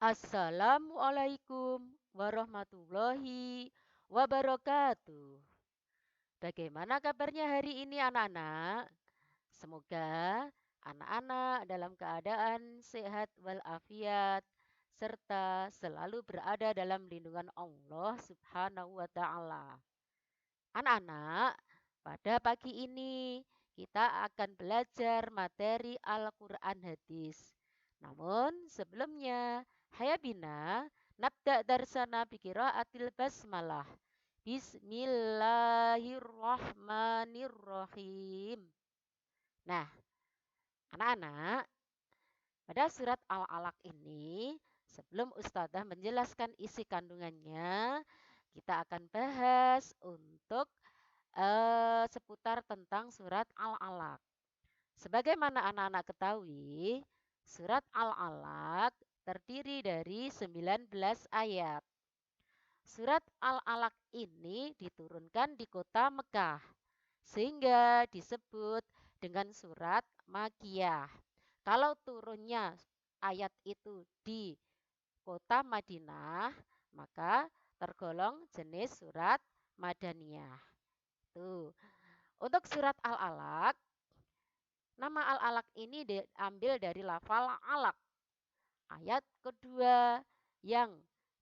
Assalamualaikum warahmatullahi wabarakatuh. Bagaimana kabarnya hari ini anak-anak? Semoga anak-anak dalam keadaan sehat walafiat serta selalu berada dalam lindungan Allah Subhanahu wa taala. Anak-anak, pada pagi ini kita akan belajar materi Al-Quran Hadis. Namun sebelumnya, Haya Bina, nabda darsana bikiraatil basmalah. Bismillahirrahmanirrahim. Nah, anak-anak, pada surat Al-Alaq ini, sebelum Ustazah menjelaskan isi kandungannya, kita akan bahas untuk seputar tentang surat Al-Alaq. Sebagaimana anak-anak ketahui, surat Al-Alaq terdiri dari 19 ayat. Surat Al-Alaq ini diturunkan di kota Mekah, sehingga disebut dengan surat Makkiyah. Kalau turunnya ayat itu di kota Madinah, maka tergolong jenis surat Madaniyah. Tuh. Untuk surat Al-Alaq, nama Al-Alaq ini diambil dari lafal alaq. Ayat kedua yang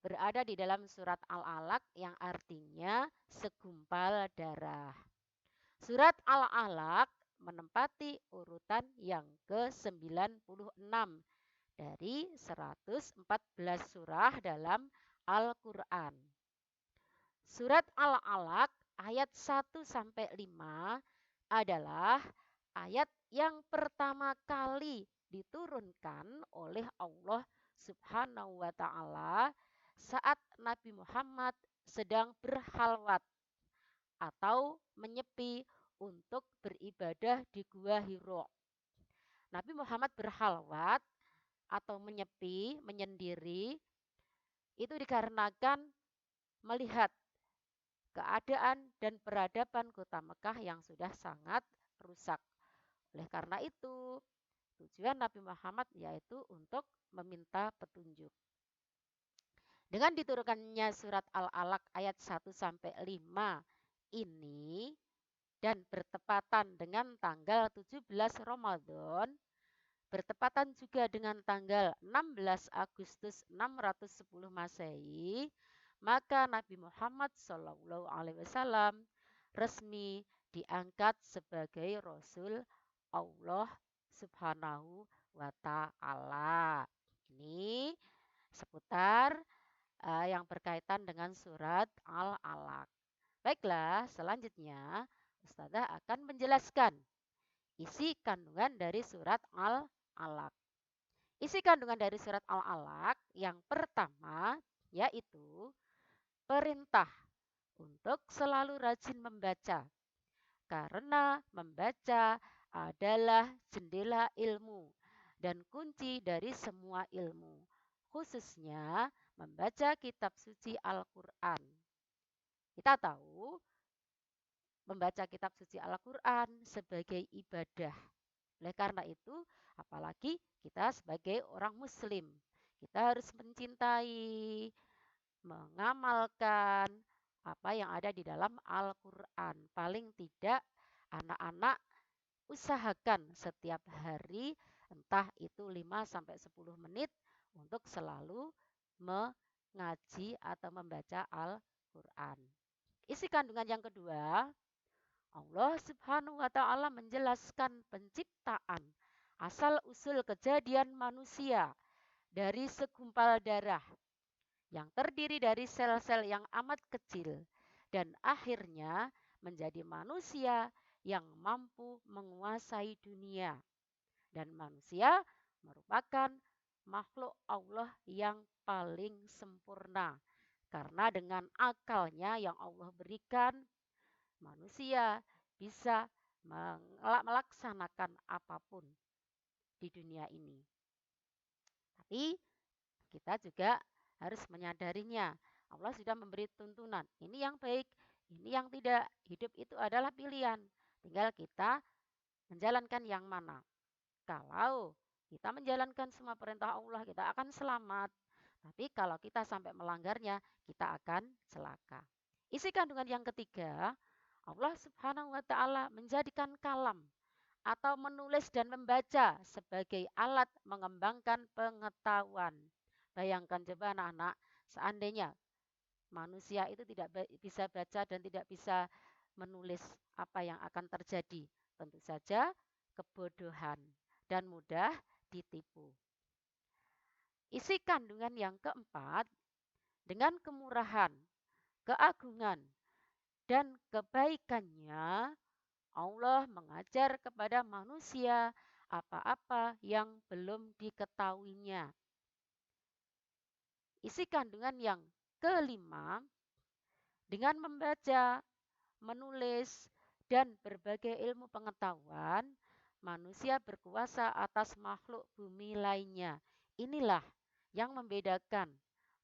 berada di dalam surat Al-Alaq yang artinya segumpal darah. Surat Al-Alaq menempati urutan yang ke-96 dari 114 surah dalam Al-Quran. Surat Al-Alaq ayat 1 sampai 5 adalah ayat yang pertama kali diturunkan oleh Allah Subhanahu wa taala saat Nabi Muhammad sedang berhalwat atau menyepi untuk beribadah di Gua Hira. Nabi Muhammad berhalwat atau menyepi, menyendiri itu dikarenakan melihat keadaan dan peradaban kota Mekah yang sudah sangat rusak. Oleh karena itu, tujuan Nabi Muhammad yaitu untuk meminta petunjuk. Dengan diturunkannya surat Al-Alaq ayat 1 sampai 5 ini dan bertepatan dengan tanggal 17 Ramadan, bertepatan juga dengan tanggal 16 Agustus 610 Masehi, maka Nabi Muhammad SAW resmi diangkat sebagai Rasul Allah Subhanahu wa taala. Ini seputar yang berkaitan dengan surat Al-Alaq. Baiklah, selanjutnya Ustazah akan menjelaskan isi kandungan dari surat Al-Alaq. Isi kandungan dari surat Al-Alaq yang pertama yaitu perintah untuk selalu rajin membaca. Karena membaca adalah jendela ilmu dan kunci dari semua ilmu, khususnya membaca kitab suci Al-Quran. Kita tahu membaca kitab suci Al-Quran sebagai ibadah. Oleh karena itu, apalagi kita sebagai orang muslim, kita harus mencintai, mengamalkan apa yang ada di dalam Al-Quran. Paling tidak anak-anak usahakan setiap hari entah itu 5-10 menit untuk selalu mengaji atau membaca Al-Quran. Isi kandungan yang kedua, Allah Subhanahu wa taala menjelaskan penciptaan asal-usul kejadian manusia dari segumpal darah yang terdiri dari sel-sel yang amat kecil dan akhirnya menjadi manusia yang mampu menguasai dunia. Dan manusia merupakan makhluk Allah yang paling sempurna. Karena dengan akalnya yang Allah berikan, manusia bisa melaksanakan apapun di dunia ini. Tapi kita juga harus menyadarinya. Allah sudah memberi tuntunan. Ini yang baik, ini yang tidak. Hidup itu adalah pilihan. Tinggal kita menjalankan yang mana. Kalau kita menjalankan semua perintah Allah, kita akan selamat. Tapi kalau kita sampai melanggarnya, kita akan celaka. Isi kandungan yang ketiga, Allah Subhanahu wa taala menjadikan kalam atau menulis dan membaca sebagai alat mengembangkan pengetahuan. Bayangkan coba anak-anak, seandainya manusia itu tidak bisa baca dan tidak bisa menulis, apa yang akan terjadi? Tentu saja kebodohan dan mudah ditipu. Isi kandungan yang keempat, dengan kemurahan, keagungan, dan kebaikannya, Allah mengajar kepada manusia apa-apa yang belum diketahuinya. Isi kandungan yang kelima, dengan membaca, menulis, dan berbagai ilmu pengetahuan, manusia berkuasa atas makhluk bumi lainnya. Inilah yang membedakan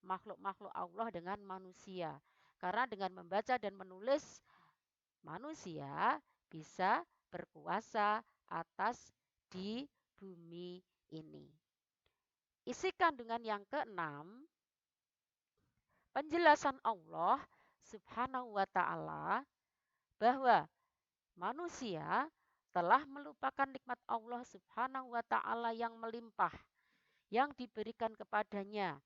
makhluk-makhluk Allah dengan manusia. Karena dengan membaca dan menulis, manusia bisa berkuasa atas di bumi ini. Isi kandungan yang keenam, penjelasan Allah Subhanahu wa taala bahwa manusia telah melupakan nikmat Allah Subhanahu wa taala yang melimpah yang diberikan kepadanya,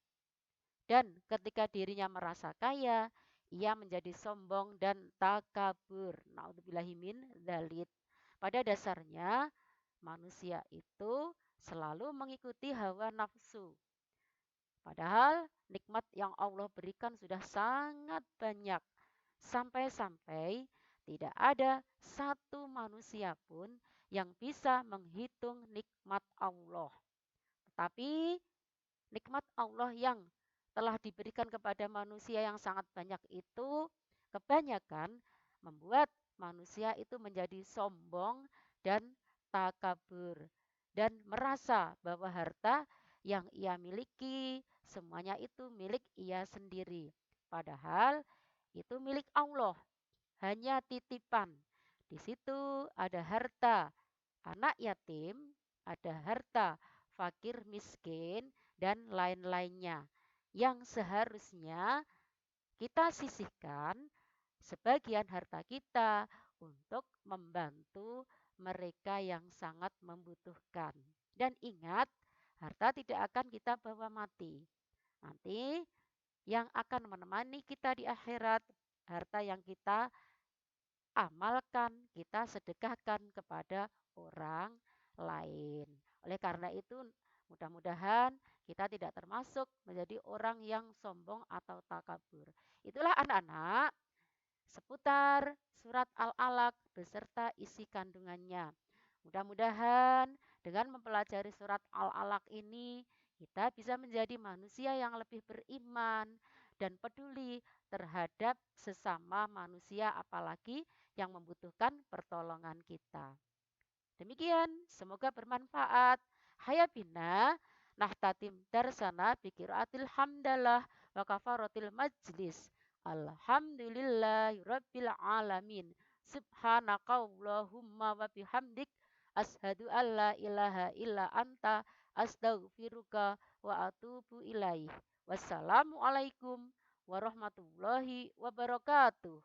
dan ketika dirinya merasa kaya, ia menjadi sombong dan takabur. Naudzubillahimin dzalik. Pada dasarnya manusia itu selalu mengikuti hawa nafsu. Padahal nikmat yang Allah berikan sudah sangat banyak. Sampai-sampai tidak ada satu manusia pun yang bisa menghitung nikmat Allah. Tetapi nikmat Allah yang telah diberikan kepada manusia yang sangat banyak itu kebanyakan membuat manusia itu menjadi sombong dan takabur dan merasa bahwa harta yang ia miliki semuanya itu milik ia sendiri. Padahal itu milik Allah, hanya titipan. Di situ ada harta anak yatim, ada harta fakir miskin, dan lain-lainnya yang seharusnya kita sisihkan sebagian harta kita untuk membantu mereka yang sangat membutuhkan. Dan ingat, harta tidak akan kita bawa mati. Nanti yang akan menemani kita di akhirat, harta yang kita amalkan, kita sedekahkan kepada orang lain. Oleh karena itu, mudah-mudahan kita tidak termasuk menjadi orang yang sombong atau takabur. Itulah anak-anak seputar surat Al-Alaq beserta isi kandungannya. Mudah-mudahan dengan mempelajari surat Al-Alaq ini, kita bisa menjadi manusia yang lebih beriman dan peduli terhadap sesama manusia, apalagi yang membutuhkan pertolongan kita. Demikian, semoga bermanfaat. Haya bina, nahtatim darsana bikiraatil hamdalah wa kafaratil majlis. Alhamdulillahirabbil alamin. Subhanakallahumma wa bihamdik ashadu an la ilaha illa anta astaghfiruka wa atubu ilaih. Wassalamualaikum warahmatullahi wabarakatuh.